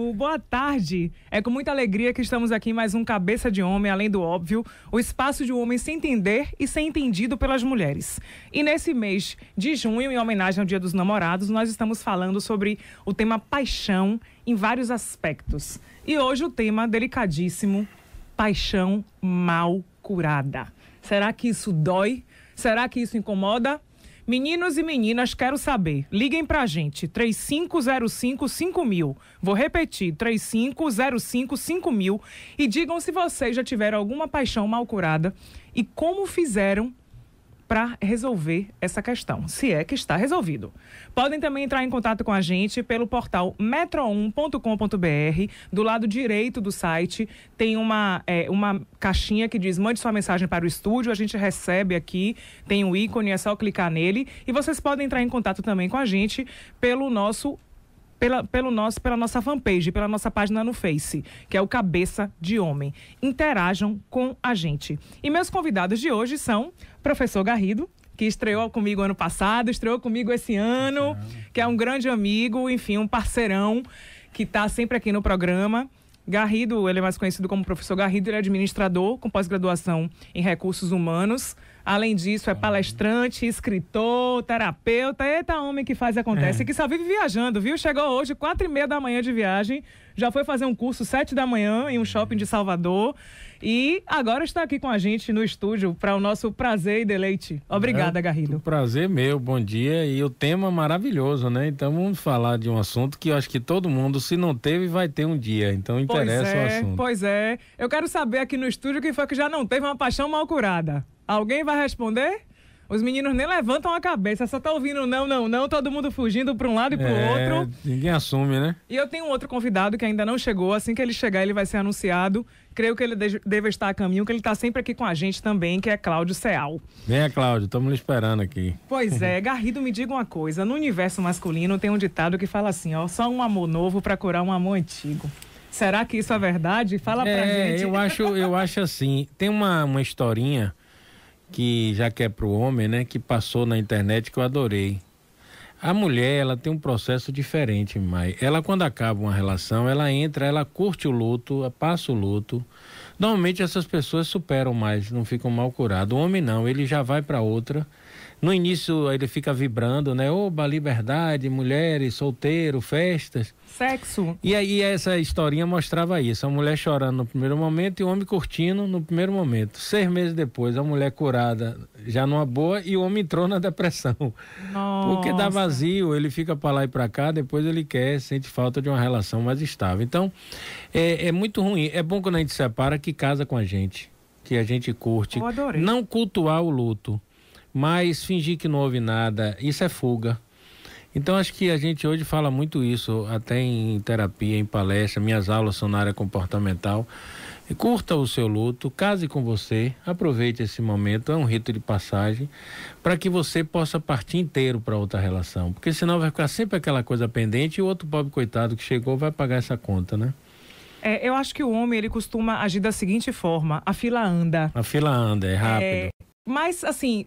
Garrido, boa tarde. É com muita alegria que estamos aqui em mais um Cabeça de Homem, além do óbvio, o espaço de um homem se entender e ser entendido pelas mulheres. E nesse mês de junho, em homenagem ao Dia dos Namorados, nós estamos falando sobre o tema paixão em vários aspectos. E hoje o tema delicadíssimo, paixão mal curada. Será que isso dói? Será que isso incomoda? Meninos e meninas, quero saber. Liguem pra gente, 3505-5000. Vou repetir, 3505-5000. E digam se vocês já tiveram alguma paixão mal curada e como fizeram para resolver essa questão, se é que está resolvido. Podem também entrar em contato com a gente pelo portal metro1.com.br. Do lado direito do site tem uma caixinha que diz mande sua mensagem para o estúdio, a gente recebe aqui, tem um ícone, é só clicar nele. E vocês podem entrar em contato também com a gente pela nossa fanpage, pela nossa página no Face, que é o Cabeça de Homem. Interajam com a gente. E meus convidados de hoje são professor Garrido, que estreou comigo ano passado, estreou comigo esse ano, que é um grande amigo, enfim, um parceirão que está sempre aqui no programa. Garrido, ele é mais conhecido como professor Garrido, ele é administrador com pós-graduação em recursos humanos. Além disso, é palestrante, escritor, terapeuta. Eita, homem que faz e acontece. Que só vive viajando, viu? Chegou hoje, 4h30 da manhã de viagem. Já foi fazer um curso 7 da manhã em um shopping de Salvador. E agora está aqui com a gente no estúdio para o nosso prazer e deleite. Obrigada, Garrido. O prazer meu, bom dia. E o tema maravilhoso, né? Então vamos falar de um assunto que eu acho que todo mundo, se não teve, vai ter um dia. Então interessa o assunto. Pois é. Eu quero saber aqui no estúdio quem foi que já não teve uma paixão mal curada. Alguém vai responder? Os meninos nem levantam a cabeça, só tá ouvindo não, todo mundo fugindo para um lado e para o outro. Ninguém assume, né? E eu tenho um outro convidado que ainda não chegou, assim que ele chegar ele vai ser anunciado. Creio que ele deve estar a caminho, que ele está sempre aqui com a gente também, que é Cláudio Ceal. Venha, Cláudio, estamos lhe esperando aqui. Pois é, Garrido, me diga uma coisa, no universo masculino tem um ditado que fala assim, ó, só um amor novo para curar um amor antigo. Será que isso é verdade? Fala pra gente. Eu acho assim, tem uma historinha que já que é pro homem, né, que passou na internet que eu adorei. A mulher, ela tem um processo diferente, mas ela quando acaba uma relação, ela entra, ela curte o luto, passa o luto. Normalmente essas pessoas superam mais, não ficam mal curadas. O homem não, ele já vai para outra. No início ele fica vibrando, né? Oba, liberdade, mulheres, solteiro, festas. Sexo. E aí essa historinha mostrava isso, a mulher chorando no primeiro momento e o homem curtindo no primeiro momento. 6 meses depois, a mulher curada já numa boa e o homem entrou na depressão. Nossa. Porque dá vazio, ele fica para lá e para cá, depois ele sente falta de uma relação mais estável. Então, é muito ruim. É bom quando a gente separa que casa com a gente, que a gente curte. Eu adorei. Não cultuar o luto, mas fingir que não houve nada, isso é fuga. Então acho que a gente hoje fala muito isso, até em terapia, em palestra, minhas aulas são na área comportamental. E curta o seu luto, case com você, aproveite esse momento, é um rito de passagem, para que você possa partir inteiro para outra relação, porque senão vai ficar sempre aquela coisa pendente e o outro pobre coitado que chegou vai pagar essa conta, né? Eu acho que o homem, ele costuma agir da seguinte forma, a fila anda. A fila anda, é rápido. Mas, assim,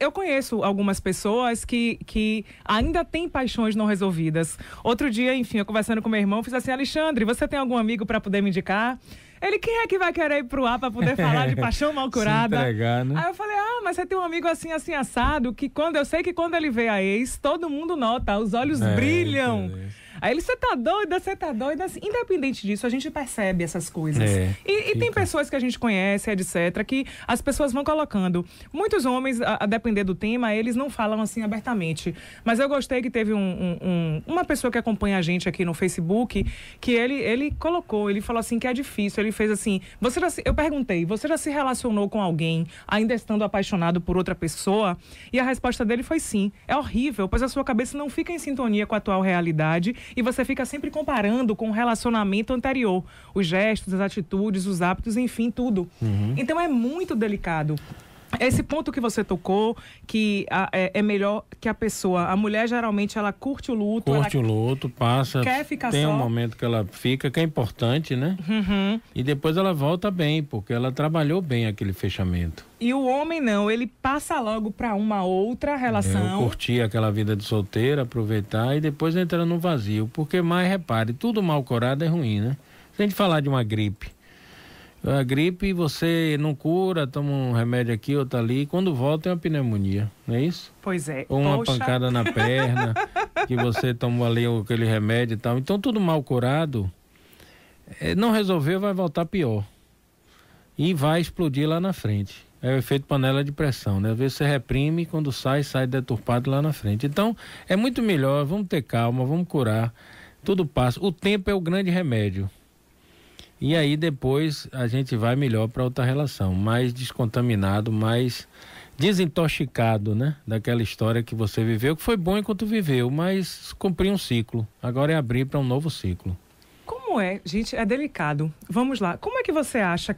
eu conheço algumas pessoas que ainda têm paixões não resolvidas. Outro dia, enfim, eu conversando com meu irmão, fiz assim, Alexandre, você tem algum amigo para poder me indicar? Ele, quem é que vai querer ir pro ar para poder falar de paixão mal curada? Se entregar, né? Aí eu falei, mas você tem um amigo assim, assim, assado, que eu sei que quando ele vê a ex, todo mundo nota, os olhos brilham. Aí ele, você tá doida, assim, independente disso, a gente percebe essas coisas. E tem pessoas que a gente conhece, etc., que as pessoas vão colocando. Muitos homens, a depender do tema, eles não falam assim abertamente. Mas eu gostei que teve uma pessoa que acompanha a gente aqui no Facebook, que ele colocou, ele falou assim que é difícil, ele fez assim, eu perguntei, você já se relacionou com alguém ainda estando apaixonado por outra pessoa? E a resposta dele foi sim. É horrível, pois a sua cabeça não fica em sintonia com a atual realidade e você fica sempre comparando com o relacionamento anterior, os gestos, as atitudes, os hábitos, enfim, tudo. Então é muito delicado. Esse ponto que você tocou, que é melhor que a mulher geralmente ela curte o luto. Curte o luto, passa, quer ficar tem só. um momento que ela fica, que é importante, né? Uhum. E depois ela volta bem, porque ela trabalhou bem aquele fechamento. E o homem não, ele passa logo para uma outra relação. Eu curti aquela vida de solteira, aproveitar e depois entra no vazio. Porque mais, repare, tudo mal curado é ruim, né? Se a gente falar de uma gripe, a gripe você não cura, toma um remédio aqui, outro ali, quando volta é uma pneumonia, não é isso? Pois é. Ou uma pancada na perna, que você tomou ali aquele remédio e tal. Então tudo mal curado, não resolveu, vai voltar pior. E vai explodir lá na frente. É o efeito panela de pressão, né? Às vezes você reprime, quando sai deturpado lá na frente. Então é muito melhor, vamos ter calma, vamos curar, tudo passa. O tempo é o grande remédio. E aí depois a gente vai melhor para outra relação, mais descontaminado, mais desintoxicado, né? Daquela história que você viveu, que foi bom enquanto viveu, mas cumpriu um ciclo. Agora é abrir para um novo ciclo. Como é, gente, é delicado. Vamos lá, como é que você acha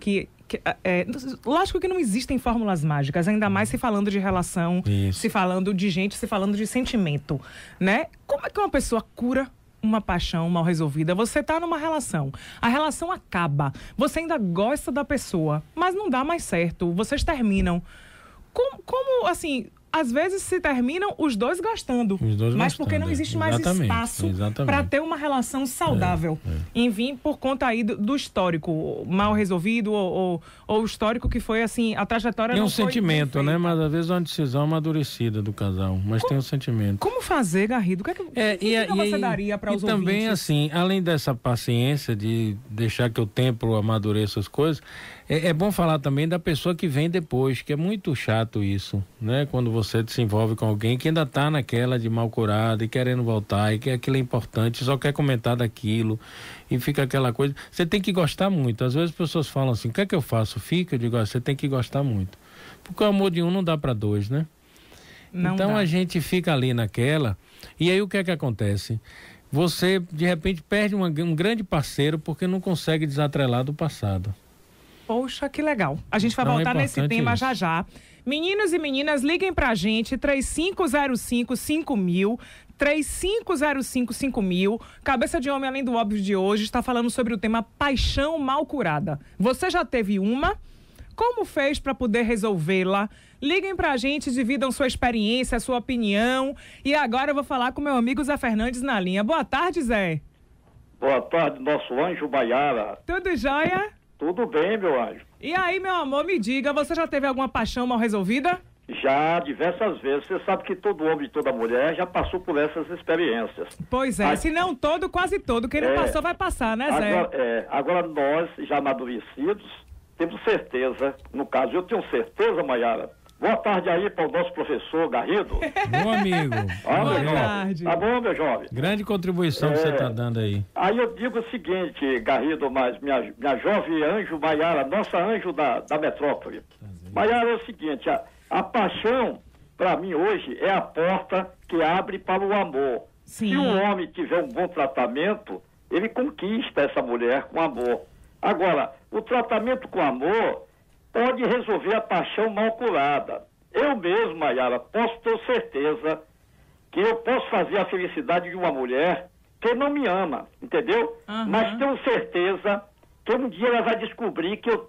lógico que não existem fórmulas mágicas, ainda mais se falando de relação, se falando de gente, se falando de sentimento, né? Como é que uma pessoa cura uma paixão mal resolvida? Você tá numa relação, a relação acaba, você ainda gosta da pessoa, mas não dá mais certo, vocês terminam. Como assim, às vezes se terminam os dois gostando, mas porque não existe mais espaço para ter uma relação saudável. Enfim, por conta aí do histórico mal resolvido ou o histórico que foi assim, a trajetória tem não um foi sentimento, né? Mas às vezes é uma decisão amadurecida do casal, mas tem um sentimento. Como fazer, Garrido? O que você daria para os ouvintes? E também assim, além dessa paciência de deixar que o tempo amadureça as coisas, é bom falar também da pessoa que vem depois, que é muito chato isso, né? Quando você se envolve com alguém que ainda tá naquela de mal curado e querendo voltar, e que aquilo é importante, só quer comentar daquilo, e fica aquela coisa. Você tem que gostar muito. Às vezes as pessoas falam assim, o que é que eu faço? Fica, eu digo, você tem que gostar muito. Porque o amor de um não dá para dois, né? Não então dá. A gente fica ali naquela, e aí o que é que acontece? Você, de repente, perde um grande parceiro porque não consegue desatrelar do passado. Poxa, que legal. A gente vai voltar nesse tema já já. Meninos e meninas, liguem pra gente, 3505-5000, 3505-5000. Cabeça de Homem Além do Óbvio de hoje está falando sobre o tema paixão mal curada. Você já teve uma? Como fez para poder resolvê-la? Liguem pra gente, dividam sua experiência, sua opinião. E agora eu vou falar com meu amigo Zé Fernandes na linha. Boa tarde, Zé. Boa tarde, nosso anjo Baiara. Tudo jóia? Tudo bem, meu anjo. E aí, meu amor, me diga, você já teve alguma paixão mal resolvida? Já, diversas vezes. Você sabe que todo homem e toda mulher já passou por essas experiências. Pois é, se não todo, quase todo. Quem não passou vai passar, né, Zé? Agora nós, já amadurecidos, temos certeza, no caso, eu tenho certeza, Maiara. Boa tarde aí para o nosso professor Garrido. Bom amigo. Boa tarde. Tá bom, meu jovem? Grande contribuição que você está dando aí. Aí eu digo o seguinte, Garrido, mas minha jovem anjo Maiara, nossa anjo da metrópole. Maiara, é o seguinte, a paixão, para mim hoje, é a porta que abre para o amor. Sim. Se um homem tiver um bom tratamento, ele conquista essa mulher com amor. Agora, o tratamento com amor pode resolver a paixão mal curada. Eu mesmo, Maiara, posso ter certeza que eu posso fazer a felicidade de uma mulher que não me ama, entendeu? Mas tenho certeza que um dia ela vai descobrir que eu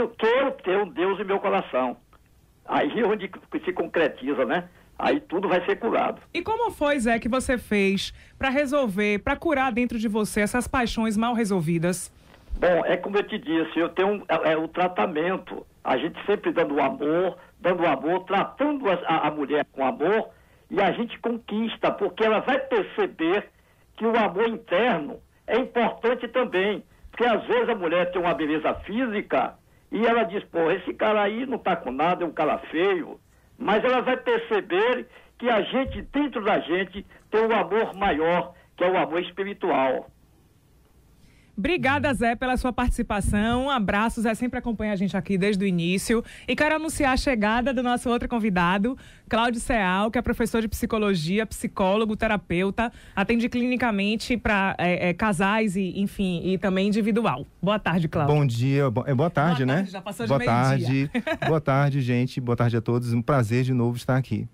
quero ter um Deus em meu coração. Aí é onde se concretiza, né? Aí tudo vai ser curado. E como foi, Zé, que você fez para resolver, para curar dentro de você essas paixões mal resolvidas? Bom, é como eu te disse, eu tenho o tratamento, a gente sempre dando amor, tratando a mulher com amor, e a gente conquista, porque ela vai perceber que o amor interno é importante também, porque às vezes a mulher tem uma beleza física, e ela diz, pô, esse cara aí não tá com nada, é um cara feio, mas ela vai perceber que a gente, dentro da gente, tem um amor maior, que é o amor espiritual. Obrigada, Zé, pela sua participação. Um abraço, Zé sempre acompanha a gente aqui desde o início. E quero anunciar a chegada do nosso outro convidado, Cláudio Ceal, que é professor de psicologia, psicólogo, terapeuta, atende clinicamente para casais e também individual. Boa tarde, Cláudio. Bom dia, boa tarde, né? Já passou de boa meio-dia. Boa tarde, gente. Boa tarde a todos. Um prazer de novo estar aqui.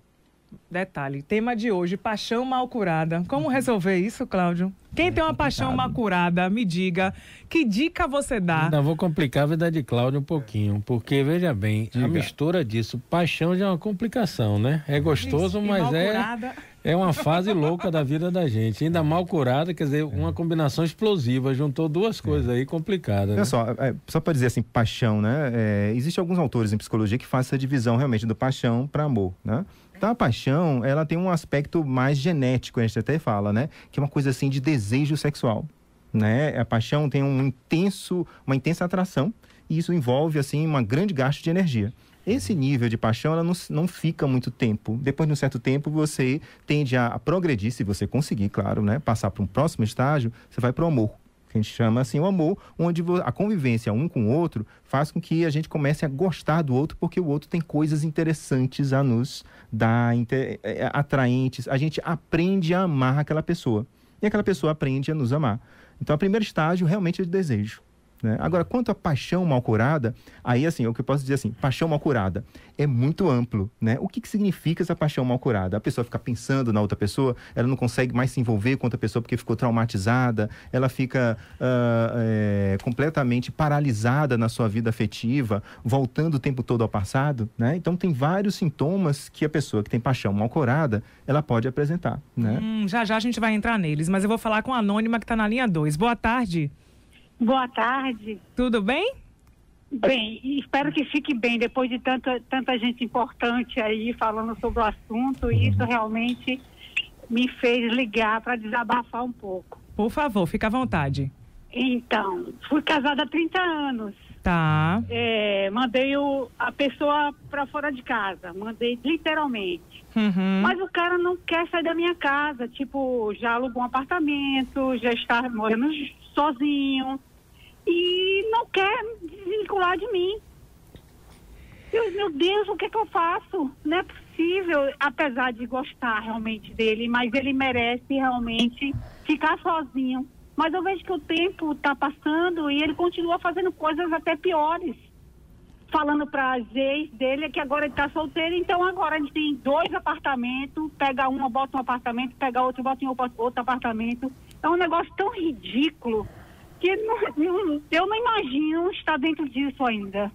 Detalhe, tema de hoje, paixão mal curada. Como resolver isso, Cláudio? Quem tem uma paixão mal curada, me diga, que dica você dá? Ainda vou complicar a vida de Cláudio um pouquinho, porque, veja bem, a mistura disso, paixão já é uma complicação, né? É gostoso, mas é uma fase louca da vida da gente. Ainda mal curada, quer dizer, uma combinação explosiva, juntou duas coisas aí complicadas. Olha né? só para dizer assim, paixão, né? Existem alguns autores em psicologia que fazem essa divisão realmente do paixão para amor, né? Então, a paixão, ela tem um aspecto mais genético, a gente até fala, né? Que é uma coisa assim de desejo sexual, né? A paixão tem uma intensa atração e isso envolve, assim, um grande gasto de energia. Esse nível de paixão, ela não fica muito tempo. Depois de um certo tempo, você tende a progredir, se você conseguir, claro, né? Passar para um próximo estágio, você vai para o amor. Que a gente chama assim o amor, onde a convivência um com o outro faz com que a gente comece a gostar do outro, porque o outro tem coisas interessantes a nos dar, atraentes. A gente aprende a amar aquela pessoa e aquela pessoa aprende a nos amar. Então, o primeiro estágio realmente é de desejo. Né? Agora, quanto à paixão mal curada, aí assim, o que eu posso dizer assim, paixão mal curada é muito amplo, né? O que significa essa paixão mal curada? A pessoa fica pensando na outra pessoa, ela não consegue mais se envolver com outra pessoa porque ficou traumatizada, ela fica completamente paralisada na sua vida afetiva, voltando o tempo todo ao passado, né? Então, tem vários sintomas que a pessoa que tem paixão mal curada, ela pode apresentar, né? Já a gente vai entrar neles, mas eu vou falar com a Anônima que está na linha 2. Boa tarde. Boa tarde. Tudo bem? Bem, espero que fique bem depois de tanta gente importante aí falando sobre o assunto. E isso realmente me fez ligar para desabafar um pouco. Por favor, fica à vontade. Então, fui casada há 30 anos. Tá. Mandei a pessoa para fora de casa, mandei literalmente. Uhum. Mas o cara não quer sair da minha casa, tipo, já alugou um apartamento, já está morando sozinho. E não quer desvincular de mim. Meu Deus, o que é que eu faço? Não é possível, apesar de gostar realmente dele, mas ele merece realmente ficar sozinho. Mas eu vejo que o tempo está passando e ele continua fazendo coisas até piores. Falando para as ex dele que agora ele está solteiro, então agora a gente tem 2 apartamentos, pega uma, bota um apartamento, pega outro, bota em outro apartamento. É um negócio tão ridículo que eu não imagino estar dentro disso ainda.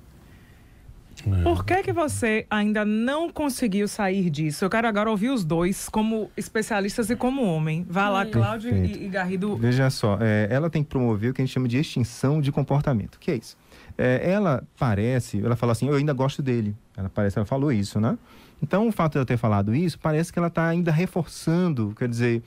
Por que você ainda não conseguiu sair disso? Eu quero agora ouvir os dois, como especialistas e como homem. Vai lá, Cláudio e Garrido. Veja só, ela tem que promover o que a gente chama de extinção de comportamento. O que é isso? Ela fala assim, eu ainda gosto dele. Ela falou isso, né? Então, o fato de ela ter falado isso, parece que ela está ainda reforçando, quer dizer,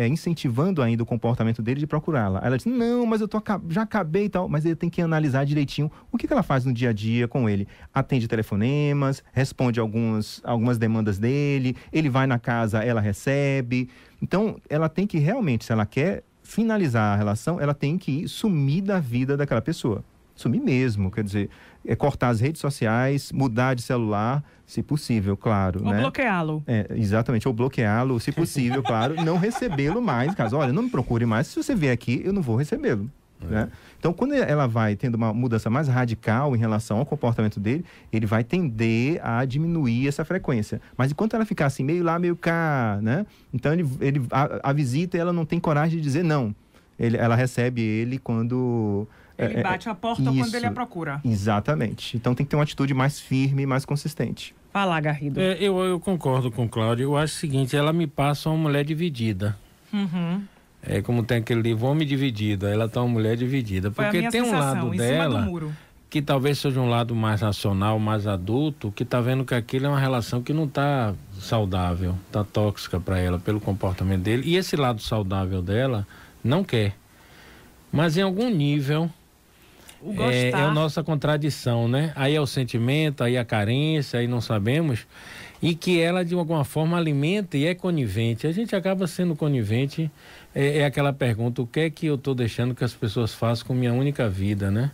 incentivando ainda o comportamento dele de procurá-la. Ela diz, não, mas já acabei e tal, mas ele tem que analisar direitinho o que ela faz no dia a dia com ele. Atende telefonemas, responde algumas demandas dele, ele vai na casa, ela recebe. Então, ela tem que realmente, se ela quer finalizar a relação, ela tem que sumir da vida daquela pessoa. Sumir mesmo, quer dizer, cortar as redes sociais, mudar de celular, se possível, claro. Ou né? Bloqueá-lo. Exatamente, ou bloqueá-lo, se possível, claro, não recebê-lo mais, caso, olha, não me procure mais, se você vier aqui, eu não vou recebê-lo. Né? Então, quando ela vai tendo uma mudança mais radical em relação ao comportamento dele, ele vai tender a diminuir essa frequência. Mas enquanto ela ficar assim, meio lá, meio cá, né? Então, a visita, ela não tem coragem de dizer não. Ela recebe ele quando... Ele bate a porta quando ele a procura. Exatamente. Então tem que ter uma atitude mais firme e mais consistente. Fala, Garrido. Eu concordo com o Cláudio. Eu acho o seguinte, ela me passa uma mulher dividida. Uhum. Como tem aquele livro Homem Dividido, ela tá uma mulher dividida. Porque tem um lado dela que talvez seja um lado mais racional, mais adulto, que tá vendo que aquilo é uma relação que não tá saudável, tá tóxica para ela, pelo comportamento dele. E esse lado saudável dela não quer. Mas em algum nível... É a nossa contradição, né? Aí é o sentimento, aí a carência, aí não sabemos. E que ela, de alguma forma, alimenta e é conivente. A gente acaba sendo conivente é aquela pergunta, o que é que eu estou deixando que as pessoas façam com minha única vida, né?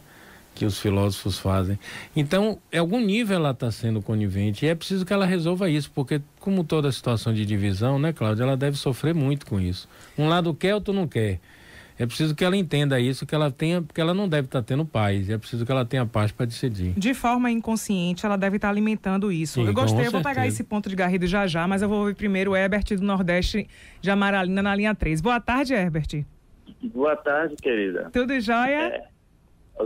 Que os filósofos fazem. Então, em algum nível ela está sendo conivente e é preciso que ela resolva isso, porque como toda situação de divisão, né, Cláudia, ela deve sofrer muito com isso. Um lado quer, outro não quer. É preciso que ela entenda isso, que ela tenha, porque ela não deve estar tendo paz, é preciso que ela tenha paz para decidir. De forma inconsciente, ela deve estar alimentando isso. Sim, eu gostei, eu vou certeza. pegar esse ponto de Garrido já, mas eu vou ouvir primeiro o Herbert do Nordeste de Amaralina na linha 3. Boa tarde, Herbert. Boa tarde, querida. Tudo jóia?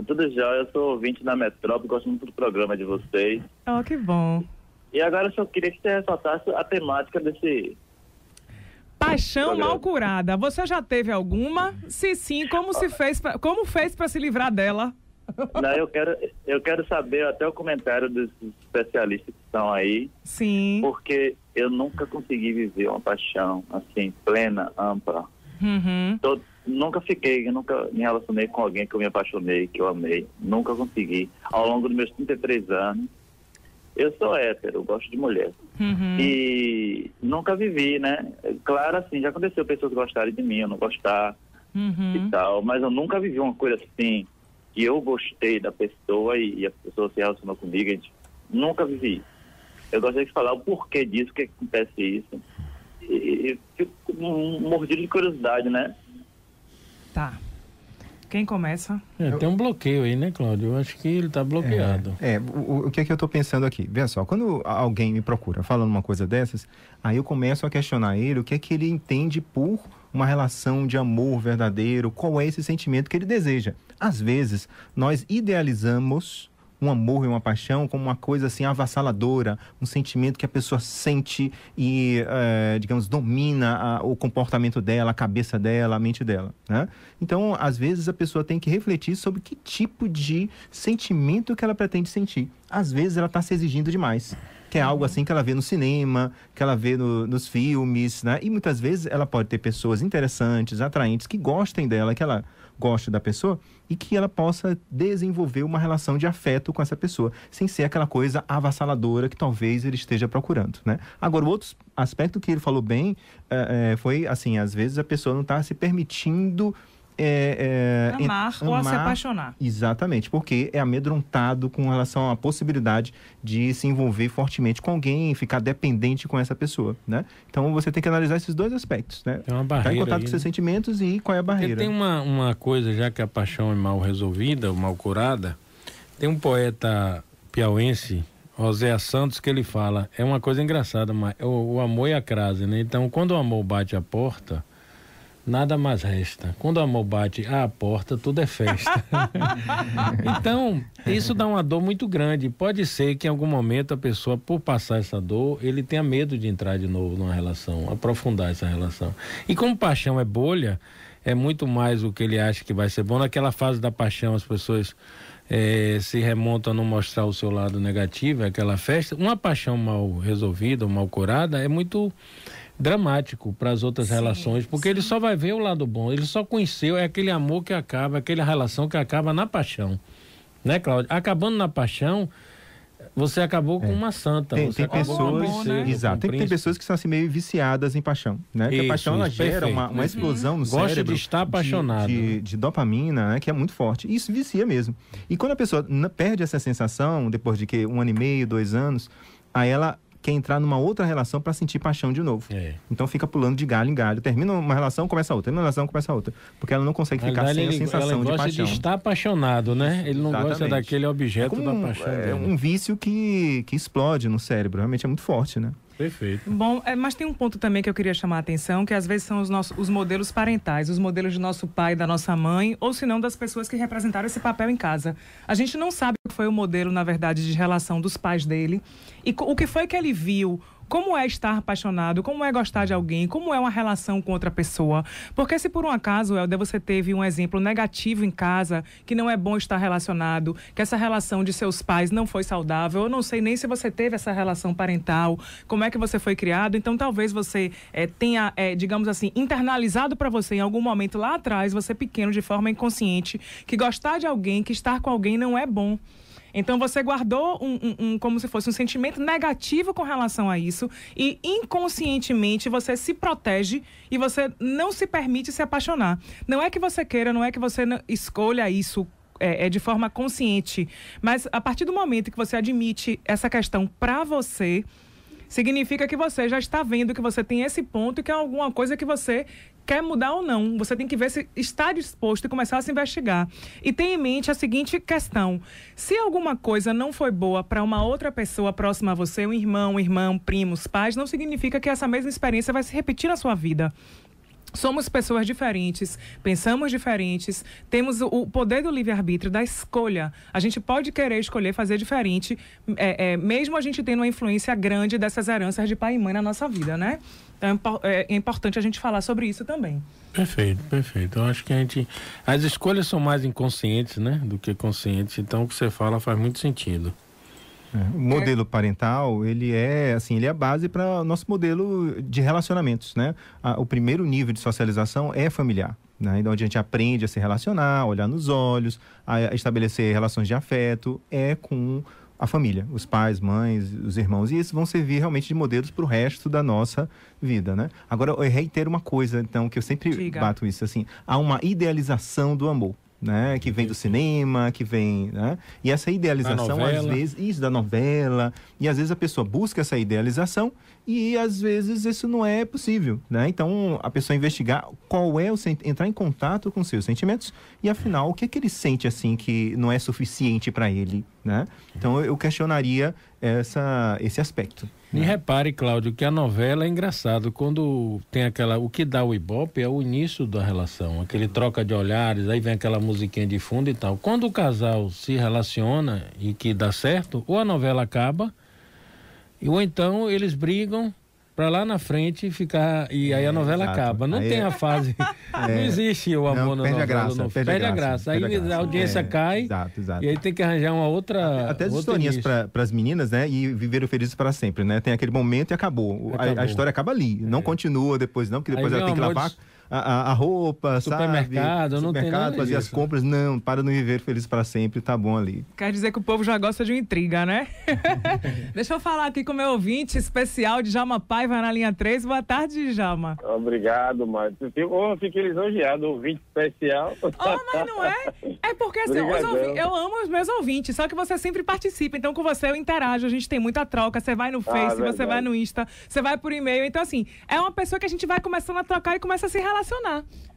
Tudo jóia, eu sou ouvinte da Metrópole, gosto muito do programa de vocês. Oh, que bom. E agora eu só queria que você ressaltasse a temática desse... Paixão programa. mal curada. Você já teve alguma? Se sim, como fez para se livrar dela? Não, eu quero saber até o comentário dos especialistas que estão aí, Sim. porque eu nunca consegui viver uma paixão assim, plena, ampla. Uhum. Nunca me relacionei com alguém que eu me apaixonei, que eu amei. Nunca consegui. Ao longo dos meus 33 anos, eu sou hétero, eu gosto de mulher. Uhum. E nunca vivi, né? Claro, assim, já aconteceu pessoas gostarem de mim, eu não gostar e tal, mas eu nunca vivi uma coisa assim, que eu gostei da pessoa e a pessoa se relacionou comigo, nunca vivi. Eu gostaria de falar o porquê disso, o que acontece isso. E fico mordido de curiosidade, né? Tá. Quem começa? Tem um bloqueio aí, né, Cláudio? Eu acho que ele está bloqueado. O que é que eu estou pensando aqui? Veja só, quando alguém me procura falando uma coisa dessas, aí eu começo a questionar ele, o que é que ele entende por uma relação de amor verdadeiro, qual é esse sentimento que ele deseja. Às vezes, nós idealizamos um amor e uma paixão como uma coisa assim avassaladora, um sentimento que a pessoa sente e, digamos, domina o comportamento dela, a cabeça dela, a mente dela, né? Então, às vezes, a pessoa tem que refletir sobre que tipo de sentimento que ela pretende sentir. Às vezes, ela está se exigindo demais. Que é algo assim que ela vê no cinema, que ela vê nos filmes, né? E muitas vezes ela pode ter pessoas interessantes, atraentes, que gostem dela, que ela goste da pessoa e que ela possa desenvolver uma relação de afeto com essa pessoa, sem ser aquela coisa avassaladora que talvez ele esteja procurando, né? Agora, o outro aspecto que ele falou bem foi, assim, às vezes a pessoa não está se permitindo amar ou a se apaixonar. Exatamente, porque é amedrontado com relação à possibilidade de se envolver fortemente com alguém, ficar dependente com essa pessoa, né? Então você tem que analisar esses dois aspectos, né? Tem uma barreira. Tá em contato aí, com seus sentimentos e qual é a barreira. Porque tem uma coisa, já que a paixão é mal resolvida, ou mal curada, tem um poeta piauense, Oséias Santos, que ele fala, é uma coisa engraçada, mas o amor é a crase, né? Então, quando o amor bate a porta, nada mais resta. Quando o amor bate à porta, tudo é festa. Então, isso dá uma dor muito grande. Pode ser que em algum momento a pessoa, por passar essa dor, ele tenha medo de entrar de novo numa relação, aprofundar essa relação. E como paixão é bolha, é muito mais o que ele acha que vai ser bom. Naquela fase da paixão, as pessoas se remontam a não mostrar o seu lado negativo, aquela festa. Uma paixão mal resolvida ou mal curada é muito dramático para as outras relações, porque ele só vai ver o lado bom, ele só conheceu, é aquele amor que acaba, aquela relação que acaba na paixão, né, Cláudio? Acabando na paixão, você acabou com uma santa. Tem pessoas, né? Exato, tem pessoas que são assim meio viciadas em paixão, né? Porque a paixão ela gera uma explosão no Gosta cérebro de estar apaixonado, de dopamina, né? Que é muito forte. Isso vicia mesmo. E quando a pessoa perde essa sensação, depois de 1 ano e meio, 2 anos, aí ela quer entrar numa outra relação para sentir paixão de novo. Então fica pulando de galho em galho. Termina uma relação, começa outra. Termina uma relação, começa outra. Porque ela não consegue ficar sem a sensação de paixão. Ele gosta de estar apaixonado, né? Ele não gosta daquele objeto da paixão dele. É um vício que explode no cérebro. Realmente é muito forte, né? Perfeito. Bom, mas tem um ponto também que eu queria chamar a atenção, que às vezes são os modelos parentais, os modelos de nosso pai, da nossa mãe, ou se não das pessoas que representaram esse papel em casa. A gente não sabe o que foi o modelo, na verdade, de relação dos pais dele e o que foi que ele viu. Como é estar apaixonado, como é gostar de alguém, como é uma relação com outra pessoa. Porque se por um acaso, Helder, você teve um exemplo negativo em casa, que não é bom estar relacionado, que essa relação de seus pais não foi saudável, eu não sei nem se você teve essa relação parental, como é que você foi criado, então talvez você tenha, digamos assim, internalizado para você em algum momento lá atrás, você pequeno, de forma inconsciente, que gostar de alguém, que estar com alguém não é bom. Então você guardou como se fosse um sentimento negativo com relação a isso e inconscientemente você se protege e você não se permite se apaixonar. Não é que você queira, não é que você escolha isso de forma consciente, mas a partir do momento que você admite essa questão para você, significa que você já está vendo que você tem esse ponto e que é alguma coisa que você quer mudar ou não. Você tem que ver se está disposto e começar a se investigar. E tenha em mente a seguinte questão: se alguma coisa não foi boa para uma outra pessoa próxima a você, um irmão, primos, pais, não significa que essa mesma experiência vai se repetir na sua vida. Somos pessoas diferentes, pensamos diferentes, temos o poder do livre-arbítrio, da escolha. A gente pode querer escolher fazer diferente, mesmo a gente tendo uma influência grande dessas heranças de pai e mãe na nossa vida, né? Então é importante a gente falar sobre isso também. Perfeito, perfeito. Eu acho que as escolhas são mais inconscientes, né, do que conscientes. Então o que você fala faz muito sentido. O modelo parental, ele é a base para o nosso modelo de relacionamentos, né? O primeiro nível de socialização é familiar, né? Onde a gente aprende a se relacionar, a olhar nos olhos, a estabelecer relações de afeto, com a família, os pais, mães, os irmãos, e esses vão servir realmente de modelos para o resto da nossa vida, né? Agora, eu reitero uma coisa, então, que eu sempre bato isso, há uma idealização do amor, né, que vem do cinema, que vem, né, e essa idealização às vezes, isso da novela, e às vezes a pessoa busca essa idealização e às vezes isso não é possível, né? Então a pessoa investigar entrar em contato com seus sentimentos e afinal o que é que ele sente que não é suficiente para ele, né? Então eu questionaria esse aspecto. E repare, Cláudio, que a novela é engraçado. Quando tem o que dá o ibope é o início da relação, aquele troca de olhares, aí vem aquela musiquinha de fundo e tal. Quando o casal se relaciona e que dá certo, ou a novela acaba, ou então eles brigam para lá na frente ficar, e aí a novela acaba. Não tem a fase, não existe o amor na novela. Perde a graça. Aí a audiência cai, exato. E aí tem que arranjar uma outra... Até as historinhas para as meninas, né? E viveram felizes para sempre, né? Tem aquele momento e acabou. A história acaba ali, não continua depois não, porque depois ela tem que lavar a roupa, supermercado, fazer as compras. Não, para não viver feliz para sempre, tá bom ali. Quer dizer que o povo já gosta de uma intriga, né? Deixa eu falar aqui com o meu ouvinte especial de Djalma Paiva na linha 3. Boa tarde, Djalma. Obrigado, Márcio. Eu fiquei lisonjeado, ouvinte especial. Mas não é? É porque assim, eu amo os meus ouvintes, só que você sempre participa. Então com você eu interajo, a gente tem muita troca. Você vai no Face, você vai no Insta, você vai por e-mail. Então assim, é uma pessoa que a gente vai começando a trocar e começa a se relacionar.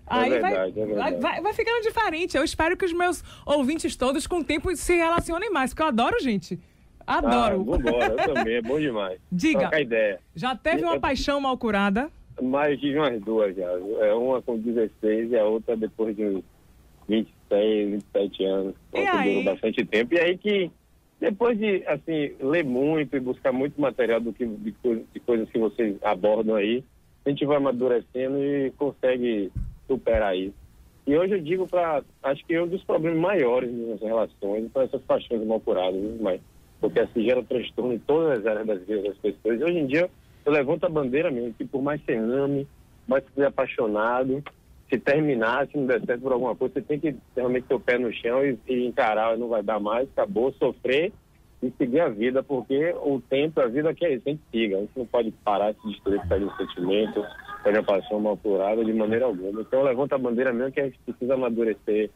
Aí vai ficando diferente. Eu espero que os meus ouvintes todos com o tempo se relacionem mais, porque eu adoro gente. Adoro. Vambora, eu também, é bom demais. Diga, troca ideia. Já teve uma paixão mal curada? Mas tive umas duas já. Uma com 16 e a outra depois de uns 26, 27 anos. E aí? Durou bastante tempo. E aí que, depois de, ler muito e buscar muito material de coisas que vocês abordam aí, a gente vai amadurecendo e consegue superar isso. E hoje eu digo acho que um dos problemas maiores nas relações são essas paixões mal curadas, mas porque gera transtorno em todas as áreas das vidas das pessoas. E hoje em dia eu levanto a bandeira mesmo, que por mais que você ame, mais que você é apaixonado, se terminar, se não der certo por alguma coisa, você tem que realmente ter o pé no chão e encarar, não vai dar mais, acabou, sofrer e seguir a vida, porque o tempo, a vida que é isso, a gente siga. A gente não pode parar, se destruir por causa de um sentimento, por causa de uma paixão mal curada, de maneira alguma. Então, eu levanto a bandeira mesmo que a gente precisa amadurecer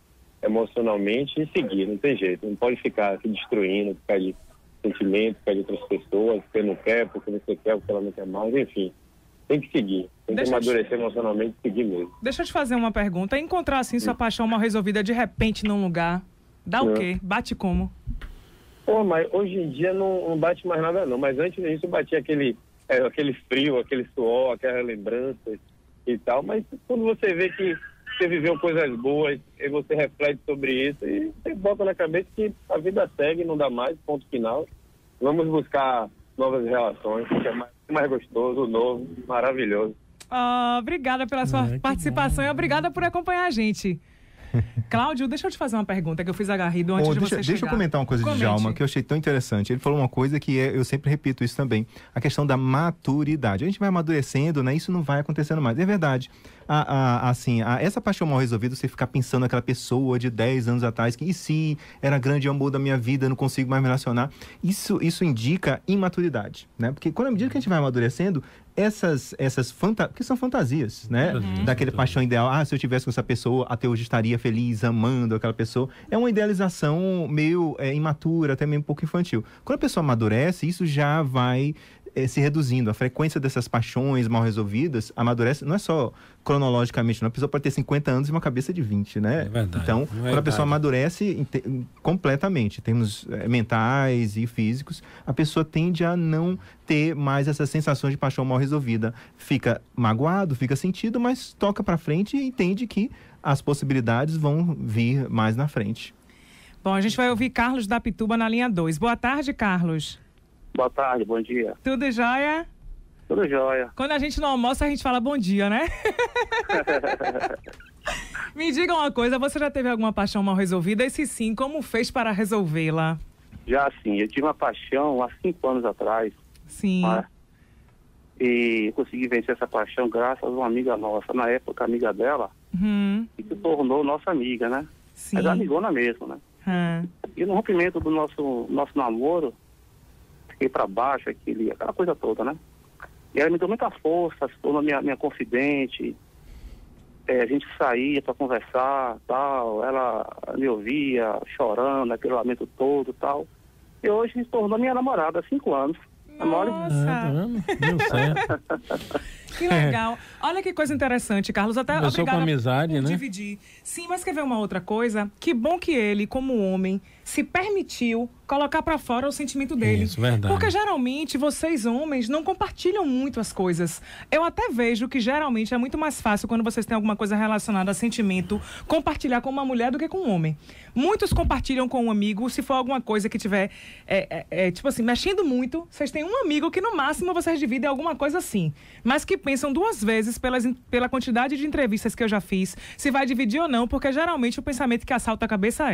emocionalmente e seguir, não tem jeito. Não pode ficar se destruindo por causa de sentimento, por causa de outras pessoas, porque não quer, porque você quer, porque ela não quer mais, enfim. Tem que seguir. Tem que amadurecer emocionalmente e seguir mesmo. Deixa eu te fazer uma pergunta. Encontrar, sua paixão mal resolvida de repente num lugar, dá o quê? Bate como? Mas hoje em dia não bate mais nada não, mas antes disso batia aquele frio, aquele suor, aquelas lembranças e tal, mas quando você vê que você viveu coisas boas e você reflete sobre isso e você bota na cabeça que a vida segue, não dá mais, ponto final, vamos buscar novas relações, que é mais gostoso, novo, maravilhoso. Obrigada pela sua participação e obrigada por acompanhar a gente. Cláudio, deixa eu te fazer uma pergunta que eu fiz agarrido antes de você chegar. Deixa eu comentar uma coisa de Djalma que eu achei tão interessante. Ele falou uma coisa que eu sempre repito isso também. A questão da maturidade. A gente vai amadurecendo, né? Isso não vai acontecendo mais. É verdade. essa paixão mal resolvida, você ficar pensando naquela pessoa de 10 anos atrás, que e se era grande amor da minha vida, não consigo mais me relacionar, isso indica imaturidade, né? Porque quando à medida que a gente vai amadurecendo, que são fantasias, né? Daquele paixão ideal, se eu tivesse com essa pessoa, até hoje estaria feliz, amando aquela pessoa. É uma idealização meio imatura, até mesmo um pouco infantil. Quando a pessoa amadurece, isso já vai se reduzindo. A frequência dessas paixões mal resolvidas amadurece, não é só cronologicamente, uma pessoa pode ter 50 anos e uma cabeça de 20, né? É verdade. Então, quando a pessoa amadurece completamente, em termos mentais e físicos, a pessoa tende a não ter mais essas sensações de paixão mal resolvida. Fica magoado, fica sentido, mas toca pra frente e entende que as possibilidades vão vir mais na frente. Bom, a gente vai ouvir Carlos da Pituba na linha 2. Boa tarde, Carlos. Boa tarde, bom dia. Tudo jóia? Tudo jóia. Quando a gente não almoça, a gente fala bom dia, né? Me diga uma coisa, você já teve alguma paixão mal resolvida? E se sim, como fez para resolvê-la? Já sim, eu tive uma paixão há 5 anos atrás. Sim. Né? E consegui vencer essa paixão graças a uma amiga nossa. Na época, amiga dela, que se tornou nossa amiga, né? Sim. Mas amigona mesmo, né? E no rompimento do nosso namoro, fiquei pra baixo, aquela coisa toda, né? E ela me deu muita força, se tornou minha confidente. A gente saía pra conversar, tal. Ela me ouvia chorando, aquele lamento todo, tal. E hoje se tornou minha namorada há 5 anos. Nossa! Deu certo. Que legal. Olha que coisa interessante, Carlos. Até começou com amizade, né? Dividir. Sim, mas quer ver uma outra coisa? Que bom que ele, como homem, se permitiu colocar pra fora o sentimento dele. Isso, verdade. Porque geralmente vocês homens não compartilham muito as coisas. Eu até vejo que geralmente é muito mais fácil quando vocês têm alguma coisa relacionada a sentimento compartilhar com uma mulher do que com um homem. Muitos compartilham com um amigo se for alguma coisa que tiver tipo assim, mexendo muito. Vocês têm um amigo que no máximo vocês dividem alguma coisa assim, mas que pensam 2 vezes pela quantidade de entrevistas que eu já fiz se vai dividir ou não, porque geralmente o pensamento que assalta a cabeça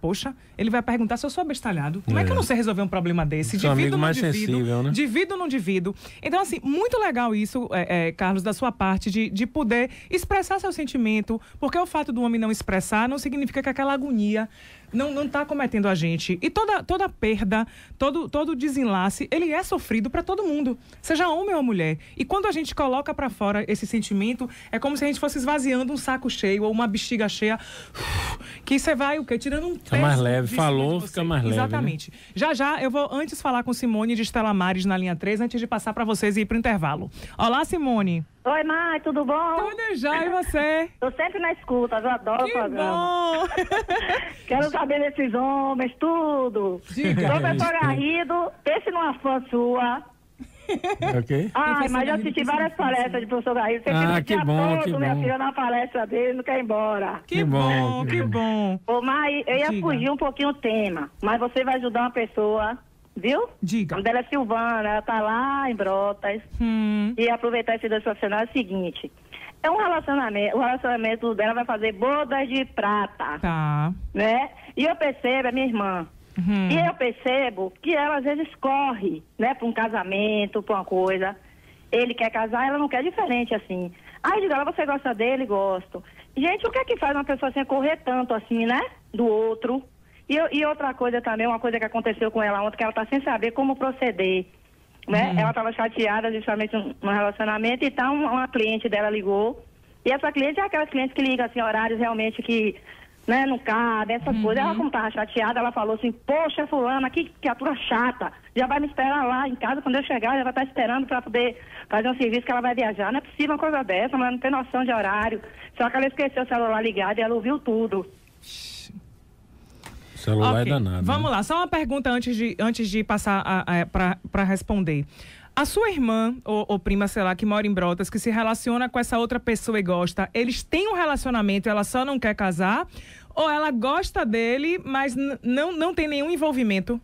poxa, ele vai perguntar se eu sou abestalhado. Como é que eu não sei resolver um problema desse? Seu Divido ou não mais divido? Sensível, né? Divido ou não divido? Então, assim, muito legal isso, Carlos, da sua parte, de poder expressar seu sentimento, porque o fato do homem não expressar não significa que aquela agonia não está cometendo a gente. E toda perda, todo desenlace, ele é sofrido para todo mundo, seja homem ou mulher. E quando a gente coloca para fora esse sentimento, é como se a gente fosse esvaziando um saco cheio ou uma bexiga cheia, que você vai, o quê? Tirando um Fica mais leve. Falou, fica mais leve. Exatamente. Né? Já eu vou antes falar com Simone de Estela Mares na linha 3, antes de passar para vocês e ir para o intervalo. Olá, Simone. Oi, Mai, tudo bom? Tudo já, e você? Tô sempre na escuta, eu adoro o programa. Bom. Quero saber desses homens, tudo. Diga. Professor Garrido, pense numa fã sua. Ok. Ai, mas eu assisti várias palestras de professor Garrido. Você fica o dia todo, minha filha, na palestra dele, não quer ir embora. Que bom, que bom. Ô, Mai, eu ia fugir um pouquinho o tema, mas você vai ajudar uma pessoa, viu? Diga. O nome dela é Silvana, ela tá lá em Brotas. E aproveitar esse dia profissional é o seguinte. É um relacionamento, o relacionamento dela vai fazer bodas de prata. Tá. Né? E eu percebo, é minha irmã. E eu percebo que ela às vezes corre, né, para um casamento, para uma coisa. Ele quer casar, ela não quer diferente assim. Aí eu digo, ela, você gosta dele? Gosto. Gente, o que é que faz uma pessoa assim correr tanto assim, né? Do outro. E outra coisa também, uma coisa que aconteceu com ela ontem, que ela tá sem saber como proceder. Né? Ela estava chateada justamente no relacionamento, então uma cliente dela ligou. E essa cliente é aquelas clientes que ligam assim, horários realmente que, né, não cabe, essas coisas. Ela, como estava chateada, ela falou assim, poxa, fulana, que criatura chata, já vai me esperar lá em casa, quando eu chegar, já vai estar esperando para poder fazer um serviço que ela vai viajar. Não é possível uma coisa dessa, mas não tem noção de horário. Só que ela esqueceu o celular ligado e ela ouviu tudo. O celular é danado. Vamos lá, só uma pergunta antes de passar para responder. A sua irmã ou prima, sei lá, que mora em Brotas, que se relaciona com essa outra pessoa e gosta, eles têm um relacionamento e ela só não quer casar? Ou ela gosta dele, mas não tem nenhum envolvimento?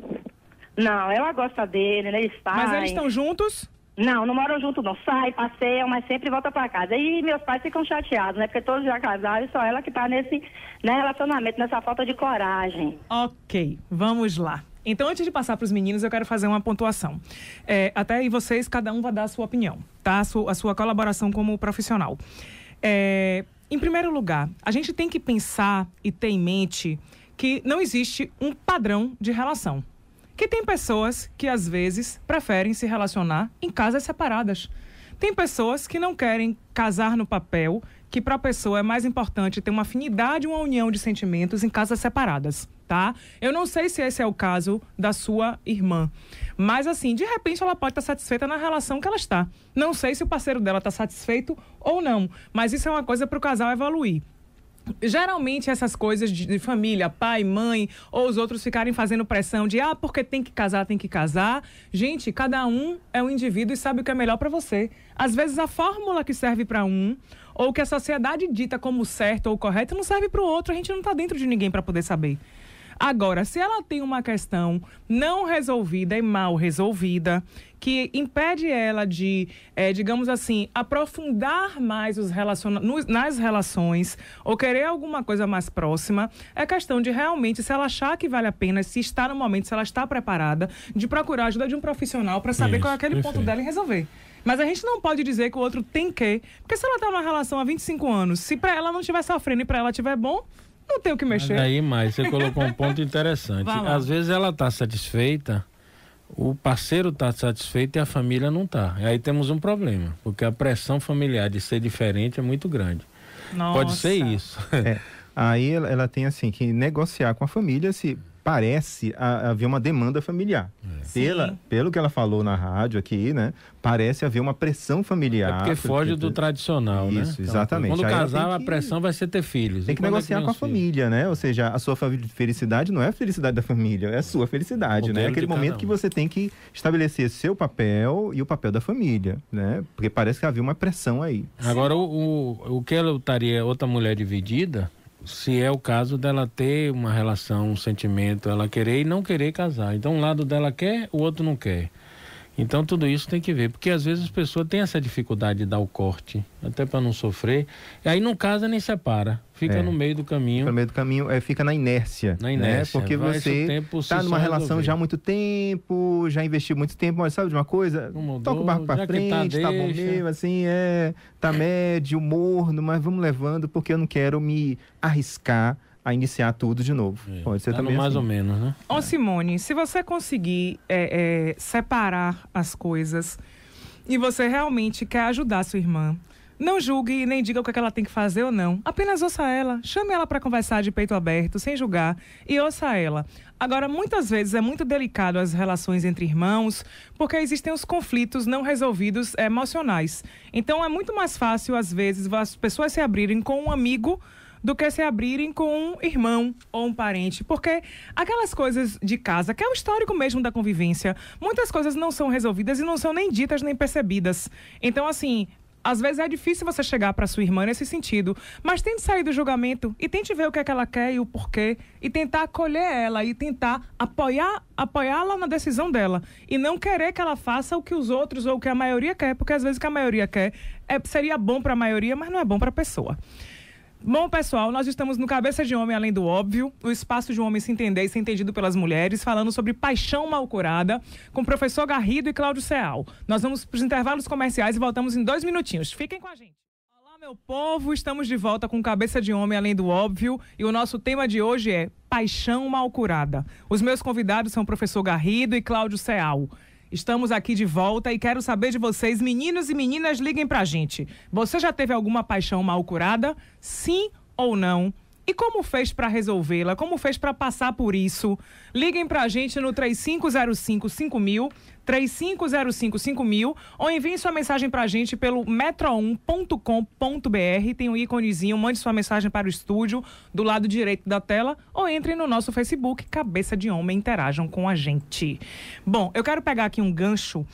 Não, ela gosta dele, né? Eles saem. Mas eles estão juntos? Não moram juntos não. Sai, passeiam, mas sempre volta pra casa. E meus pais ficam chateados, né? Porque todos já casaram e só ela que tá nesse relacionamento, nessa falta de coragem. Ok, vamos lá. Então, antes de passar para os meninos, eu quero fazer uma pontuação. Até aí vocês, cada um vai dar a sua opinião, tá? A sua colaboração como profissional. Em primeiro lugar, a gente tem que pensar e ter em mente que não existe um padrão de relação. Que tem pessoas que, às vezes, preferem se relacionar em casas separadas. Tem pessoas que não querem casar no papel, que para a pessoa é mais importante ter uma afinidade, uma união de sentimentos em casas separadas, tá? Eu não sei se esse é o caso da sua irmã, mas assim, de repente ela pode estar satisfeita na relação que ela está. Não sei se o parceiro dela está satisfeito ou não, mas isso é uma coisa para o casal evoluir. Geralmente essas coisas de família, pai, mãe, ou os outros ficarem fazendo pressão de porque tem que casar, tem que casar. Gente, cada um é um indivíduo e sabe o que é melhor para você. Às vezes a fórmula que serve para um, ou que a sociedade dita como certo ou correto, não serve para o outro. A gente não está dentro de ninguém para poder saber. Agora, se ela tem uma questão não resolvida e mal resolvida, que impede ela de, digamos assim, aprofundar mais nas relações ou querer alguma coisa mais próxima, é questão de realmente, se ela achar que vale a pena, se está no momento, se ela está preparada, de procurar a ajuda de um profissional para saber qual é aquele ponto dela e resolver. Mas a gente não pode dizer que o outro tem que, porque se ela está numa relação há 25 anos, se para ela não estiver sofrendo e para ela estiver bom, não tem o que mexer. Mas aí, mais, você colocou um ponto interessante. Às vezes ela está satisfeita, o parceiro está satisfeito e a família não está. Aí temos um problema, porque a pressão familiar de ser diferente é muito grande. Nossa. Pode ser isso. Aí ela tem assim que negociar com a família se parece haver uma demanda familiar. Pelo que ela falou na rádio aqui, né? Parece haver uma pressão familiar. É porque foge do tradicional, né? Isso, exatamente. Quando casar, a pressão vai ser ter filhos. Tem que negociar com a família, né? Ou seja, a sua felicidade não é a felicidade da família, é a sua felicidade, né? É aquele momento que você tem que estabelecer seu papel e o papel da família, né? Porque parece que havia uma pressão aí. Agora, o que ela estaria outra mulher dividida, se é o caso dela ter uma relação, um sentimento, ela querer e não querer casar. Então, um lado dela quer, o outro não quer. Então, tudo isso tem que ver, porque às vezes as pessoas têm essa dificuldade de dar o corte, até para não sofrer, e aí não casa nem separa, fica no meio do caminho. No meio do caminho, fica na inércia. Na inércia. Né? Porque você está numa relação já há muito tempo, já investiu muito tempo, mas sabe de uma coisa? Toca o barco para frente, tá bom mesmo, assim, tá médio, morno, mas vamos levando, porque eu não quero me arriscar a iniciar tudo de novo. Pode ser também mais assim. ou menos, né? Ô Simone, se você conseguir separar as coisas e você realmente quer ajudar a sua irmã, não julgue e nem diga o que ela tem que fazer ou não. Apenas ouça ela, chame ela para conversar de peito aberto, sem julgar, e ouça ela. Agora, muitas vezes é muito delicado as relações entre irmãos, porque existem os conflitos não resolvidos emocionais. Então, é muito mais fácil, às vezes, as pessoas se abrirem com um amigo do que se abrirem com um irmão ou um parente, porque aquelas coisas de casa, que é o histórico mesmo da convivência, muitas coisas não são resolvidas e não são nem ditas nem percebidas. Então, assim, às vezes é difícil você chegar para sua irmã nesse sentido, mas tente sair do julgamento e tente ver o que é que ela quer e o porquê, e tentar acolher ela e tentar apoiá-la na decisão dela, e não querer que ela faça o que os outros ou o que a maioria quer, porque às vezes o que a maioria quer seria bom para a maioria, mas não é bom para a pessoa. Bom, pessoal, nós estamos no Cabeça de Homem Além do Óbvio, o espaço de um homem se entender e ser entendido pelas mulheres, falando sobre paixão mal curada, com o professor Garrido e Cláudio Ceal. Nós vamos para os intervalos comerciais e voltamos em 2 minutinhos. Fiquem com a gente. Olá, meu povo, estamos de volta com Cabeça de Homem Além do Óbvio e o nosso tema de hoje é paixão mal curada. Os meus convidados são o professor Garrido e Cláudio Ceal. Estamos aqui de volta e quero saber de vocês, meninos e meninas, liguem pra gente. Você já teve alguma paixão mal curada? Sim ou não? E como fez para resolvê-la? Como fez para passar por isso? Liguem pra gente no 3505-5000, 3505-5000, ou enviem sua mensagem pra gente pelo metro1.com.br, tem um íconezinho, mande sua mensagem para o estúdio, do lado direito da tela, ou entrem no nosso Facebook, Cabeça de Homem, interajam com a gente. Bom, eu quero pegar aqui um gancho,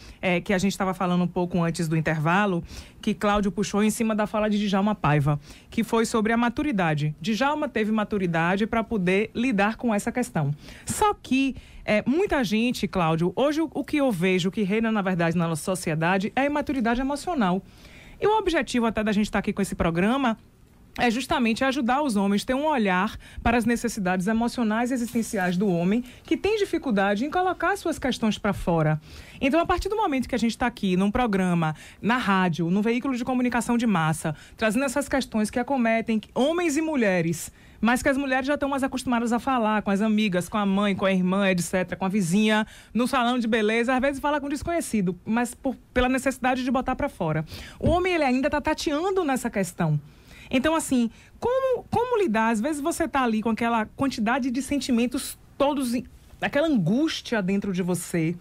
que a gente estava falando um pouco antes do intervalo, que Cláudio puxou em cima da fala de Djalma Paiva, que foi sobre a maturidade. Djalma teve maturidade para poder lidar com essa questão. Só que muita gente, Cláudio, hoje o que eu vejo, o que reina na verdade na nossa sociedade é a imaturidade emocional. E o objetivo até da gente estar aqui com esse programa é justamente ajudar os homens a ter um olhar para as necessidades emocionais e existenciais do homem que tem dificuldade em colocar suas questões para fora. Então, a partir do momento que a gente está aqui num programa, na rádio, num veículo de comunicação de massa, trazendo essas questões que acometem homens e mulheres, mas que as mulheres já estão mais acostumadas a falar com as amigas, com a mãe, com a irmã, etc., com a vizinha, no salão de beleza, às vezes fala com desconhecido, mas pela necessidade de botar para fora. O homem, ele ainda está tateando nessa questão. Então, assim, como lidar? Às vezes você está ali com aquela quantidade de sentimentos todos, aquela angústia dentro de você,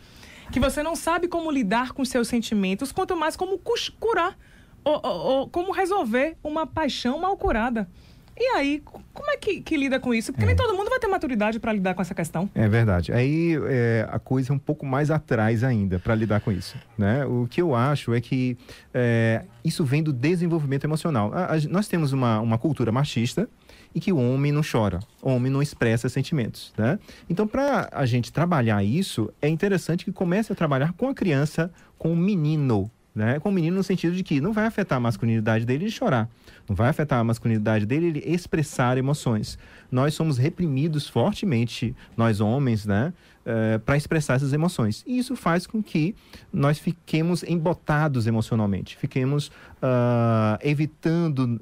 que você não sabe como lidar com seus sentimentos, quanto mais como curar, ou como resolver uma paixão mal curada. E aí, como é que lida com isso? Porque nem todo mundo vai ter maturidade para lidar com essa questão. É verdade. Aí a coisa é um pouco mais atrás ainda para lidar com isso, né? O que eu acho é que isso vem do desenvolvimento emocional. Nós temos uma cultura machista e que o homem não chora, o homem não expressa sentimentos, né? Então, para a gente trabalhar isso, é interessante que comece a trabalhar com a criança, com o menino, né? Com o menino no sentido de que não vai afetar a masculinidade dele de chorar, não vai afetar a masculinidade dele ele expressar emoções. Nós somos reprimidos fortemente, nós homens, né? Para expressar essas emoções. E isso faz com que nós fiquemos embotados emocionalmente, fiquemos evitando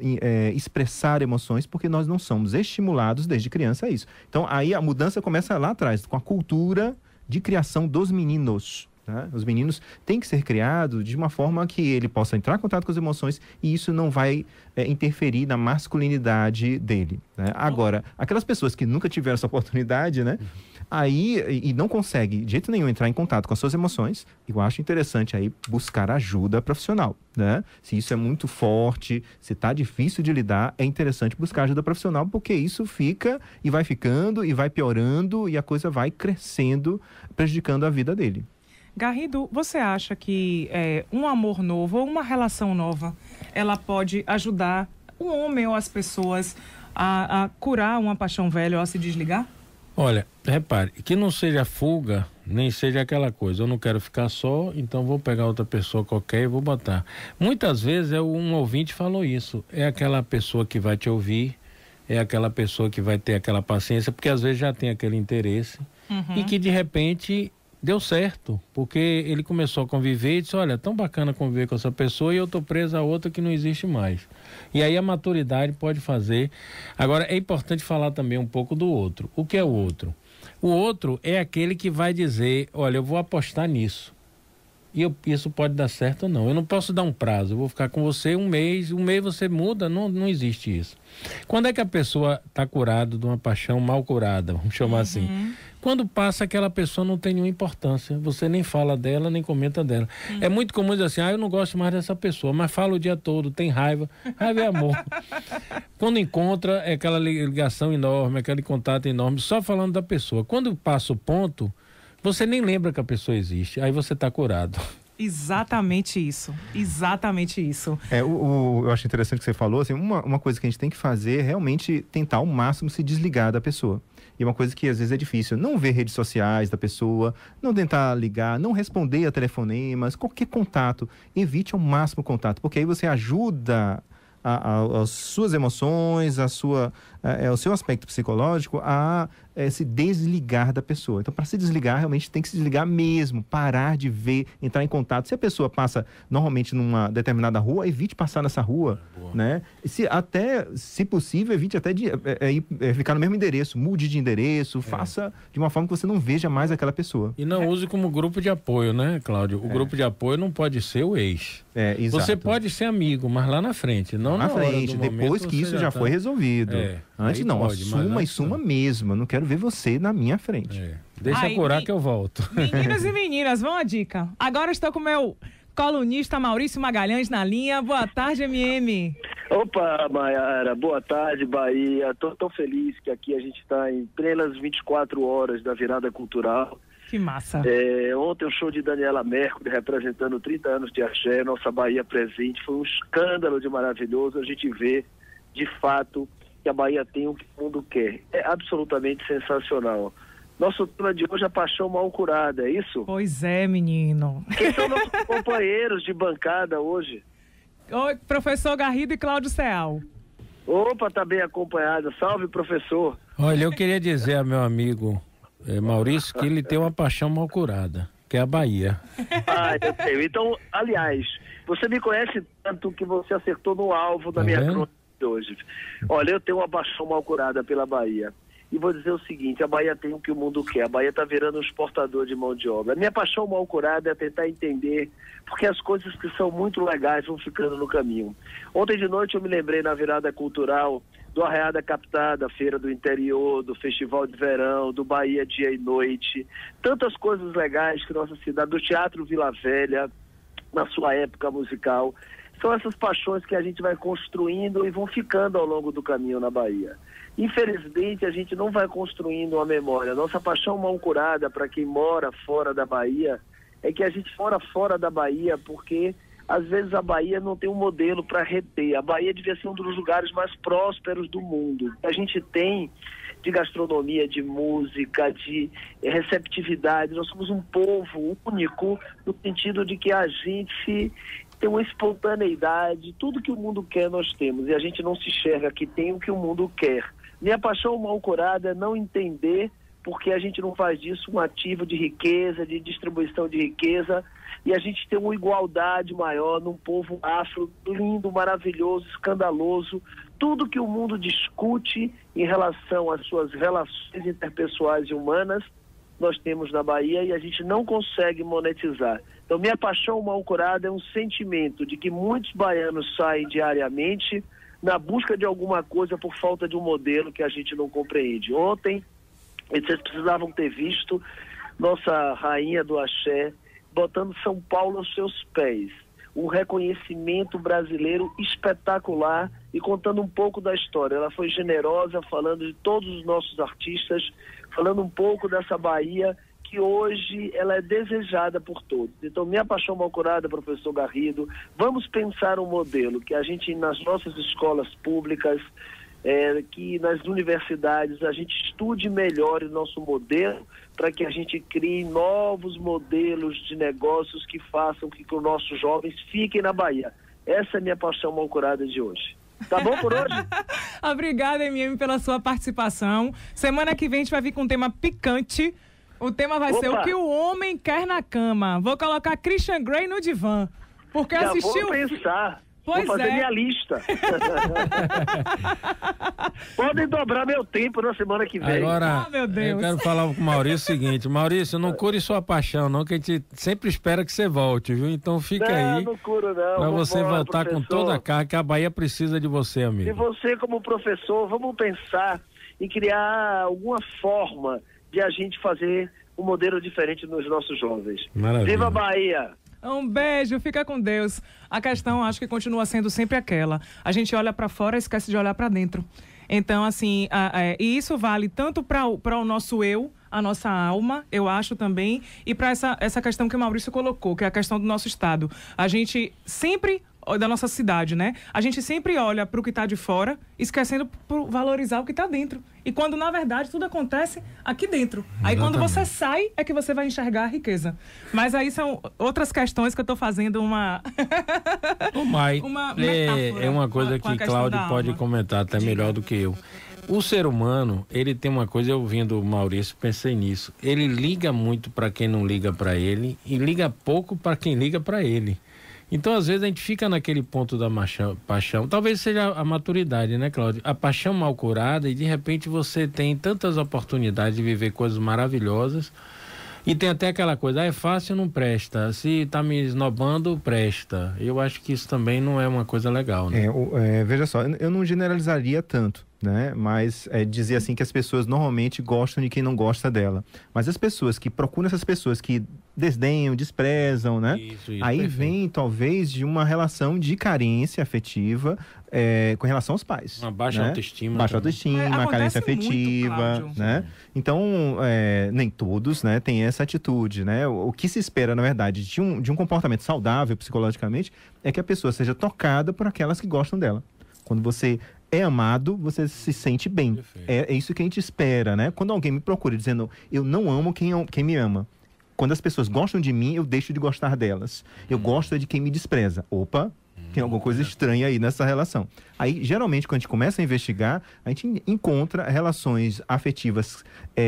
expressar emoções, porque nós não somos estimulados desde criança a isso. Então, aí a mudança começa lá atrás, com a cultura de criação dos meninos. Né? Os meninos têm que ser criados de uma forma que ele possa entrar em contato com as emoções e isso não vai interferir na masculinidade dele. Né? Agora, aquelas pessoas que nunca tiveram essa oportunidade, né? E não conseguem de jeito nenhum entrar em contato com as suas emoções, eu acho interessante aí buscar ajuda profissional. Né? Se isso é muito forte, se está difícil de lidar, é interessante buscar ajuda profissional, porque isso fica e vai ficando e vai piorando e a coisa vai crescendo, prejudicando a vida dele. Garrido, você acha que um amor novo ou uma relação nova, ela pode ajudar o homem ou as pessoas a curar uma paixão velha ou a se desligar? Olha, repare, que não seja fuga, nem seja aquela coisa, eu não quero ficar só, então vou pegar outra pessoa qualquer e vou botar. Muitas vezes um ouvinte falou isso, é aquela pessoa que vai te ouvir, é aquela pessoa que vai ter aquela paciência, porque às vezes já tem aquele interesse e que de repente deu certo, porque ele começou a conviver e disse, olha, tão bacana conviver com essa pessoa e eu tô preso a outra que não existe mais. E aí a maturidade pode fazer. Agora, é importante falar também um pouco do outro. O que é o outro? O outro é aquele que vai dizer, olha, eu vou apostar nisso. E isso pode dar certo ou não. Eu não posso dar um prazo, eu vou ficar com você um mês você muda, não existe isso. Quando é que a pessoa está curada de uma paixão mal curada, vamos chamar assim? Quando passa, aquela pessoa não tem nenhuma importância, você nem fala dela, nem comenta dela. É muito comum dizer assim, eu não gosto mais dessa pessoa, mas fala o dia todo, tem raiva é amor. Quando encontra, é aquela ligação enorme, aquele contato enorme, só falando da pessoa. Quando passa o ponto, você nem lembra que a pessoa existe, aí você está curado. Exatamente isso, exatamente isso. Eu acho interessante que você falou, assim, uma coisa que a gente tem que fazer é realmente tentar ao máximo se desligar da pessoa. E uma coisa que às vezes é difícil, não ver redes sociais da pessoa, não tentar ligar, não responder a telefonemas, qualquer contato, evite ao máximo o contato, porque aí você ajuda as suas emoções, o seu aspecto psicológico a se desligar da pessoa. Então, para se desligar, realmente tem que se desligar mesmo, parar de ver, entrar em contato. Se a pessoa passa normalmente numa determinada rua, evite passar nessa rua, né? Se possível, evite até de ficar no mesmo endereço, mude de endereço, faça de uma forma que você não veja mais aquela pessoa. E não use como grupo de apoio, né, Cláudio? O grupo de apoio não pode ser o ex. Exato. Você pode ser amigo, mas lá na frente, não na frente, depois que isso já foi resolvido. Antes não, assuma mesmo, eu não quero ver você na minha frente. Deixa eu curar que eu volto. Meninos e meninas, vamos à dica. Agora estou com o meu colunista Maurício Magalhães na linha. Boa tarde, MM. Opa, Maiara, boa tarde, Bahia. Estou tão feliz que aqui a gente está em plenas 24 horas da virada cultural. Que massa. Ontem o show de Daniela Mercury representando 30 anos de axé, nossa Bahia presente, foi um escândalo de maravilhoso. A gente vê, de fato, que a Bahia tem o que o mundo quer. É absolutamente sensacional. Nosso tema de hoje é a paixão mal curada, é isso? Pois é, menino. Quem são nossos companheiros de bancada hoje? Oi, professor Garrido e Cláudio Ceal. Opa, tá bem acompanhado. Salve, professor. Olha, eu queria dizer ao meu amigo Maurício que ele tem uma paixão mal curada, que é a Bahia. Eu tenho. Então, aliás, você me conhece tanto que você acertou no alvo da minha crônica de hoje. Olha, eu tenho uma paixão mal curada pela Bahia. E vou dizer o seguinte, a Bahia tem o que o mundo quer. A Bahia está virando um exportador de mão de obra. A minha paixão mal curada é tentar entender porque as coisas que são muito legais vão ficando no caminho. Ontem de noite eu me lembrei na virada cultural do Arraiada Captada, Feira do Interior, do Festival de Verão, do Bahia Dia e Noite. Tantas coisas legais que nossa cidade, do Teatro Vila Velha, na sua época musical. São essas paixões que a gente vai construindo e vão ficando ao longo do caminho na Bahia. Infelizmente, a gente não vai construindo uma memória. Nossa paixão mal curada para quem mora fora da Bahia é que a gente mora fora da Bahia porque, às vezes, a Bahia não tem um modelo para reter. A Bahia devia ser um dos lugares mais prósperos do mundo. A gente tem de gastronomia, de música, de receptividade. Nós somos um povo único no sentido de que a gente tem uma espontaneidade. Tudo que o mundo quer nós temos e a gente não se enxerga que tem o que o mundo quer. Minha paixão mal curada é não entender porque a gente não faz disso um ativo de riqueza, de distribuição de riqueza, e a gente tem uma igualdade maior num povo afro lindo, maravilhoso, escandaloso. Tudo que o mundo discute em relação às suas relações interpessoais e humanas, nós temos na Bahia e a gente não consegue monetizar. Então, minha paixão mal curada é um sentimento de que muitos baianos saem diariamente na busca de alguma coisa por falta de um modelo que a gente não compreende. Ontem, vocês precisavam ter visto nossa rainha do axé botando São Paulo aos seus pés. Um reconhecimento brasileiro espetacular e contando um pouco da história. Ela foi generosa, falando de todos os nossos artistas, falando um pouco dessa Bahia que hoje ela é desejada por todos. Então, minha paixão mal curada, professor Garrido, vamos pensar um modelo que a gente, nas nossas escolas públicas, que nas universidades, a gente estude melhor o nosso modelo para que a gente crie novos modelos de negócios que façam com que os nossos jovens fiquem na Bahia. Essa é a minha paixão mal curada de hoje. Tá bom por hoje? Obrigada, MM, pela sua participação. Semana que vem a gente vai vir com um tema picante. O tema vai ser o que o homem quer na cama. Vou colocar Christian Grey no divã. Porque já assistiu. Vou pensar. Pois vou fazer minha lista. Podem dobrar meu tempo na semana que vem. Agora, meu Deus. Eu quero falar com o Maurício o seguinte. Maurício, não cure sua paixão, não, que a gente sempre espera que você volte, viu? Então fica aí. Não curo, não. Pra você voltar professor. com toda a carga, que a Bahia precisa de você, amigo. E você, como professor, vamos pensar em criar alguma forma de a gente fazer um modelo diferente nos nossos jovens. Maravilha. Viva a Bahia! Um beijo, fica com Deus. A questão, acho que continua sendo sempre aquela. A gente olha para fora e esquece de olhar para dentro. Então, assim, e isso vale tanto para o nosso eu, a nossa alma, eu acho também, e para essa questão que o Maurício colocou, que é a questão do nosso estado. A gente sempre, da nossa cidade, né? A gente sempre olha para o que está de fora, esquecendo por valorizar o que está dentro. E quando, na verdade, tudo acontece aqui dentro. Aí, quando você sai, é que você vai enxergar a riqueza. Mas aí são outras questões que eu estou fazendo uma metáfora. É uma coisa que Cláudio pode comentar até melhor do que eu. O ser humano, ele tem uma coisa, eu ouvindo o Maurício, pensei nisso. Ele liga muito para quem não liga para ele e liga pouco para quem liga para ele. Então, às vezes, a gente fica naquele ponto da paixão. Talvez seja a maturidade, né, Cláudio? A paixão mal curada e, de repente, você tem tantas oportunidades de viver coisas maravilhosas. E tem até aquela coisa, é fácil, não presta. Se tá me esnobando, presta. Eu acho que isso também não é uma coisa legal, né? Veja só, eu não generalizaria tanto, né? Mas dizer assim que as pessoas normalmente gostam de quem não gosta dela. Mas as pessoas que procuram essas pessoas que desdenham, desprezam, né? Isso, aí perfeito. Vem talvez de uma relação de carência afetiva com relação aos pais. Uma baixa autoestima. Baixa autoestima, carência afetiva, muito, né? Então, nem todos, né, têm essa atitude, né? O que se espera, na verdade, de um comportamento saudável psicologicamente é que a pessoa seja tocada por aquelas que gostam dela. Quando você é amado, você se sente bem. É isso que a gente espera, né? Quando alguém me procura dizendo, eu não amo quem me ama. Quando as pessoas gostam de mim, eu deixo de gostar delas. Eu gosto de quem me despreza. Opa, Tem alguma coisa estranha aí nessa relação. Aí, geralmente, quando a gente começa a investigar, a gente encontra relações afetivas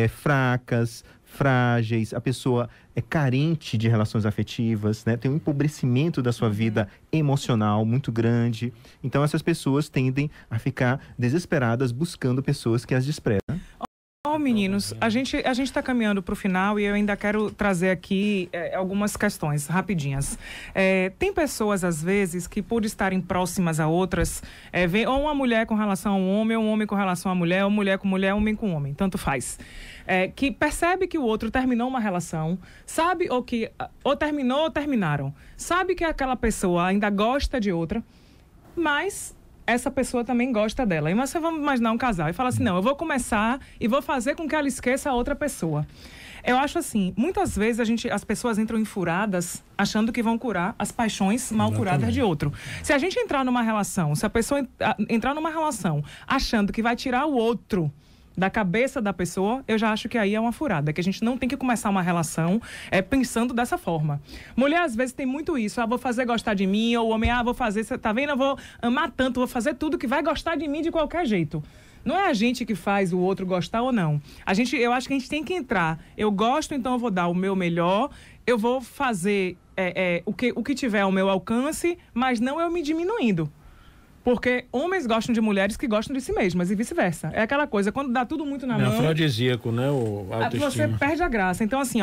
fracas, frágeis, a pessoa é carente de relações afetivas, né? Tem um empobrecimento da sua vida emocional muito grande. Então, essas pessoas tendem a ficar desesperadas buscando pessoas que as desprezam. Meninos, a gente está caminhando para o final e eu ainda quero trazer aqui algumas questões rapidinhas. Tem pessoas, às vezes, que por estarem próximas a outras, vê ou uma mulher com relação a um homem com relação a mulher, ou mulher com mulher, homem com homem, tanto faz. Que percebe que o outro terminou uma relação, sabe ou terminou ou terminaram, sabe que aquela pessoa ainda gosta de outra, mas essa pessoa também gosta dela. E você vai imaginar um casal e fala assim, não, eu vou começar e vou fazer com que ela esqueça a outra pessoa. Eu acho assim, muitas vezes as pessoas entram em furadas achando que vão curar as paixões mal curadas de outro. Se a gente entrar numa relação, se a pessoa entrar numa relação achando que vai tirar o outro da cabeça da pessoa, eu já acho que aí é uma furada, que a gente não tem que começar uma relação pensando dessa forma. Mulher, às vezes, tem muito isso, vou fazer gostar de mim, ou o homem, vou fazer, tá vendo, eu vou amar tanto, vou fazer tudo que vai gostar de mim de qualquer jeito. Não é a gente que faz o outro gostar ou não. Eu acho que a gente tem que entrar. Eu gosto, então eu vou dar o meu melhor, eu vou fazer o que tiver ao meu alcance, mas não eu me diminuindo. Porque homens gostam de mulheres que gostam de si mesmas e vice-versa. É aquela coisa, quando dá tudo muito na mão... É afrodisíaco, né? O autoestima. Você perde a graça. Então, assim,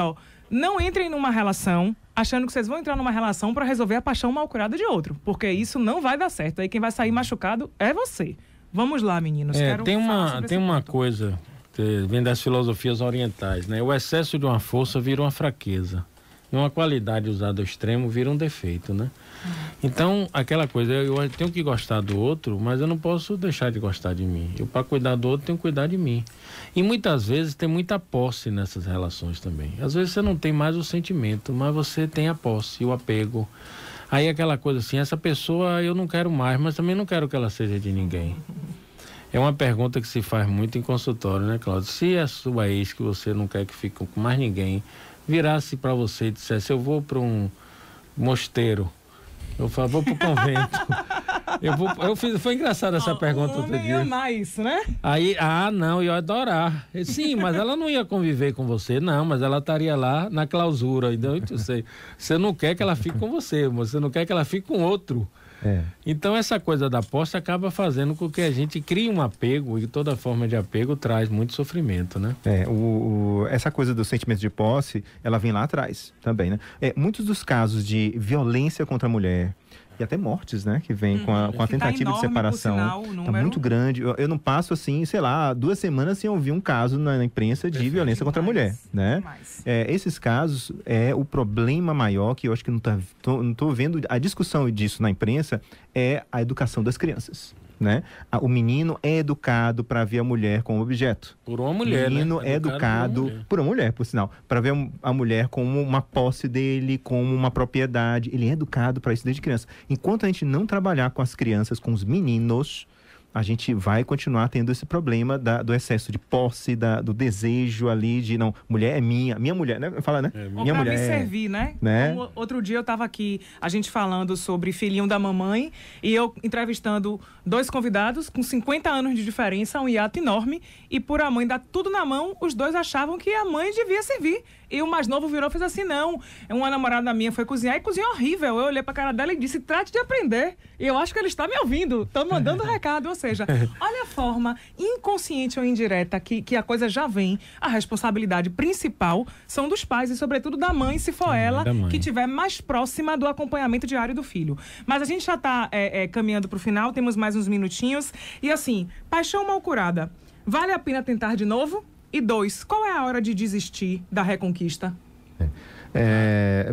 não entrem numa relação achando que vocês vão entrar numa relação para resolver a paixão mal curada de outro. Porque isso não vai dar certo. Aí quem vai sair machucado é você. Vamos lá, meninos. Tem uma coisa, vem das filosofias orientais, né? O excesso de uma força vira uma fraqueza. E uma qualidade usada ao extremo vira um defeito, né? Então, aquela coisa, eu tenho que gostar do outro, mas eu não posso deixar de gostar de mim. Eu, para cuidar do outro, tenho que cuidar de mim. E muitas vezes tem muita posse nessas relações também. Às vezes você não tem mais o sentimento, mas você tem a posse, o apego. Aí aquela coisa assim, essa pessoa eu não quero mais, mas também não quero que ela seja de ninguém. É uma pergunta que se faz muito em consultório, né, Cláudio? Se a sua ex, que você não quer que fique com mais ninguém, virasse para você e dissesse, eu vou para um mosteiro, eu vou para o convento. Foi engraçado essa pergunta outro dia. Eu amar isso, né? Aí, não, eu ia adorar. Sim, mas ela não ia conviver com você, não, mas ela estaria lá na clausura. Então, você não quer que ela fique com você não quer que ela fique com outro. Então essa coisa da posse acaba fazendo com que a gente crie um apego, e toda forma de apego traz muito sofrimento, né? Essa coisa do sentimento de posse, ela vem lá atrás também, né? Muitos dos casos de violência contra a mulher e até mortes, né? Que vem com a tentativa de separação. Tá muito grande. Eu não passo, assim, sei lá, 2 semanas sem ouvir um caso na imprensa de violência contra a mulher, né? Esses casos, o problema maior, que eu acho que não tô vendo a discussão disso na imprensa, é a educação das crianças. Né? O menino é educado para ver a mulher como objeto. Por uma mulher, o menino é educado por uma mulher, por sinal, para ver a mulher como uma posse dele, como uma propriedade. Ele é educado para isso desde criança. Enquanto a gente não trabalhar com as crianças, com os meninos, a gente vai continuar tendo esse problema do excesso de posse, do desejo ali de, não, mulher é minha mulher, né? Fala, né? Minha mulher me servir, né? Como outro dia eu estava aqui, a gente falando sobre filhinho da mamãe, e eu entrevistando 2 convidados com 50 anos de diferença, um hiato enorme, e por a mãe dar tudo na mão, os 2 achavam que a mãe devia servir. E o mais novo virou e fez assim, não. Uma namorada minha foi cozinhar e cozinhou horrível. Eu olhei pra cara dela e disse, trate de aprender. E eu acho que ele está me ouvindo. Estão mandando recado. Ou seja, olha a forma inconsciente ou indireta que a coisa já vem. A responsabilidade principal são dos pais e, sobretudo, da mãe, se for ela que estiver mais próxima do acompanhamento diário do filho. Mas a gente já está caminhando para o final, temos mais uns minutinhos. E assim, paixão mal curada. Vale a pena tentar de novo? E 2, qual é a hora de desistir da reconquista?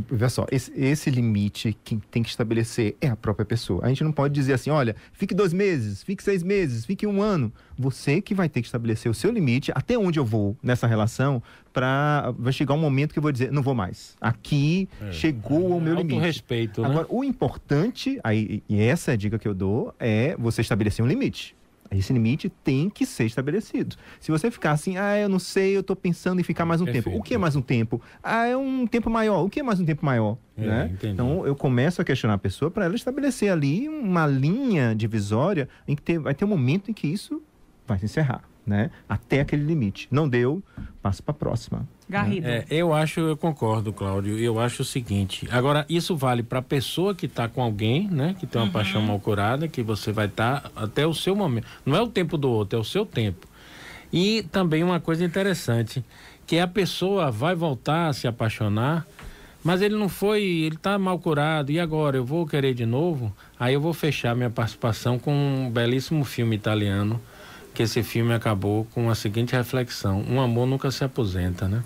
Vê só, esse limite quem tem que estabelecer é a própria pessoa. A gente não pode dizer assim, olha, fique 2 meses, fique 6 meses, fique 1 ano. Você que vai ter que estabelecer o seu limite, até onde eu vou nessa relação, vai chegar um momento que eu vou dizer, não vou mais. Aqui chegou ao meu limite. Autorrespeito, né? Agora, o importante, e essa é a dica que eu dou, é você estabelecer um limite. Esse limite tem que ser estabelecido. Se você ficar assim, eu não sei, eu tô pensando em ficar mais um tempo. O que é mais um tempo? É um tempo maior. O que é mais um tempo maior? Né? Então, eu começo a questionar a pessoa para ela estabelecer ali uma linha divisória em que vai ter um momento em que isso vai se encerrar, né? Até aquele limite. Não deu, passa para a próxima. Garrido. Eu concordo, Cláudio. Eu acho o seguinte, agora isso vale para a pessoa que está com alguém, né? Que tem uma paixão mal curada, que você vai estar até o seu momento. Não é o tempo do outro, é o seu tempo. E também uma coisa interessante, que a pessoa vai voltar a se apaixonar, mas ele não foi, ele está mal curado, e agora eu vou querer de novo? Aí eu vou fechar minha participação com um belíssimo filme italiano, que esse filme acabou com a seguinte reflexão: um amor nunca se aposenta, né?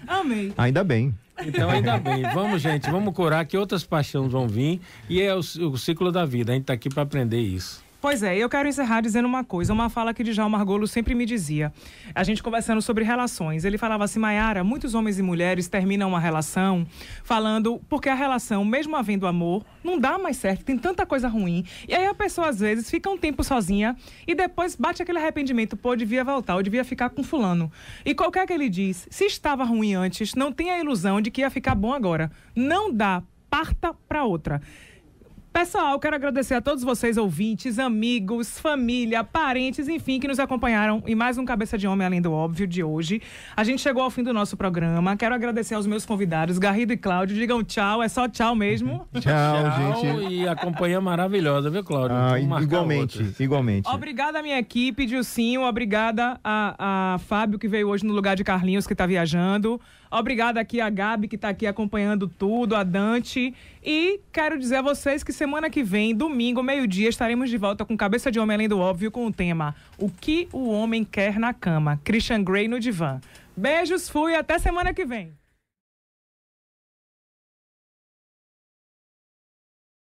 Amei. Ainda bem. Então, ainda bem. Vamos, gente, vamos curar, que outras paixões vão vir, e é o ciclo da vida. A gente está aqui para aprender isso. Pois é, eu quero encerrar dizendo uma coisa, uma fala que Djalma Margolo sempre me dizia. A gente conversando sobre relações, ele falava assim: Maiara, muitos homens e mulheres terminam uma relação falando porque a relação, mesmo havendo amor, não dá mais certo, tem tanta coisa ruim. E aí a pessoa às vezes fica um tempo sozinha e depois bate aquele arrependimento: pô, devia voltar, eu devia ficar com fulano. E qualquer que ele diz, se estava ruim antes, não tem a ilusão de que ia ficar bom agora. Não dá, parta pra outra. Pessoal, quero agradecer a todos vocês, ouvintes, amigos, família, parentes, enfim, que nos acompanharam em mais um Cabeça de Homem Além do Óbvio de hoje. A gente chegou ao fim do nosso programa. Quero agradecer aos meus convidados, Garrido e Cláudio. Digam tchau, é só tchau mesmo. Tchau, gente. E a companhia maravilhosa, viu, Cláudio? Igualmente. Obrigada à minha equipe, Dilcinho. Obrigada a Fábio, que veio hoje no lugar de Carlinhos, que está viajando. Obrigada aqui a Gabi, que está aqui acompanhando tudo, a Dante. E quero dizer a vocês que semana que vem, domingo, meio-dia, estaremos de volta com Cabeça de Homem Além do Óbvio, com o tema O que o Homem Quer na Cama. Christian Grey no divã. Beijos, fui, até semana que vem.